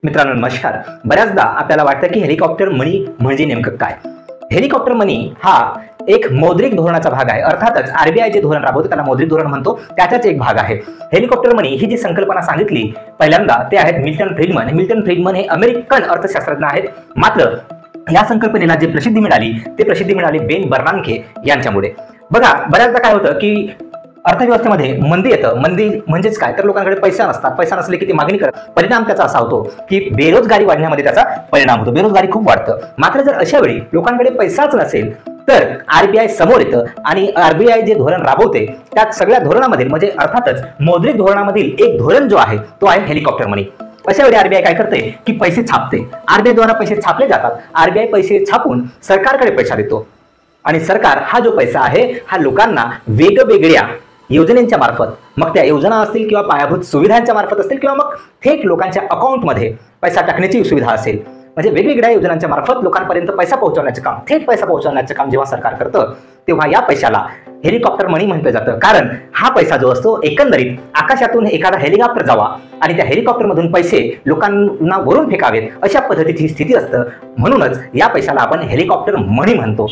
मित्रांनो नमस्कार. बऱ्याचदा आपल्याला वाटतं की हेलिकॉप्टर मनी म्हणजे नेमकं काय. हेलिकॉप्टर मनी हा एक मौद्रिक धोरणाचा भाग आहे. अर्थातच आरबीआय जे धोरण राबवतो त्याला मौद्रिक धोरण म्हणतो, त्याचाच एक भाग आहे. हेलिकॉप्टर मनी ही जी संकल्पना सांगितली पहिल्यांदा ते आहेत मिल्टन फ्रीडमन. मिल्टन फ्रीडमन हे अमेरिकन अर्थशास्त्रज्ञ आहेत. मात्र या संकल्पनेला जे प्रसिद्धी मिळाली बेन बर्नांके यांच्यामुळे. बघा बऱ्याचदा काय होतं की अर्थव्यवस्थेमध्ये मंदी येतं. मंदी म्हणजेच काय तर लोकांकडे पैसा नसतात. पैसा नसले की ते मागणी करत. परिणाम त्याचा असा होतो की बेरोजगारी वाढण्यामध्ये त्याचा परिणाम होतो. बेरोजगारी खूप वाढतं. मात्र जर अशा वेळी लोकांकडे पैसाच नसेल तर आरबीआय समोर येतं आणि आरबीआय जे धोरण राबवते त्यात सगळ्या धोरणामधील म्हणजे अर्थातच मौद्रिक धोरणामधील एक धोरण जो आहे तो आहे हेलिकॉप्टर मनी. अशा वेळी आरबीआय काय करते की पैसे छापते. आरबीआय द्वारा पैसे छापले जातात. आरबीआय पैसे छापून सरकारकडे पैसा देतो आणि सरकार हा जो पैसा आहे हा लोकांना वेगवेगळ्या योजनांच्या मार्फत, मग त्या योजना असतील किंवा पायाभूत सुविधांच्या मार्फत असतील किंवा मग थेट लोकांच्या अकाउंटमध्ये पैसा टाकण्याची सुविधा असेल, म्हणजे वेगवेगळ्या योजनांच्या मार्फत लोकांपर्यंत पैसा पोहोचवण्याचे काम, थेट पैसा पोहोचवण्याचे काम जेव्हा सरकार करतं तेव्हा या पैशाला हेलिकॉप्टर मनी म्हटलं जातं. कारण हा पैसा जो असतो एकंदरीत आकाशातून एखादा हेलिकॉप्टर जावा आणि त्या हेलिकॉप्टर मधून पैसे लोकांना वरून फेकावेत अशा पद्धतीची स्थिती असतं. म्हणूनच या पैशाला आपण हेलिकॉप्टर मनी म्हणतो.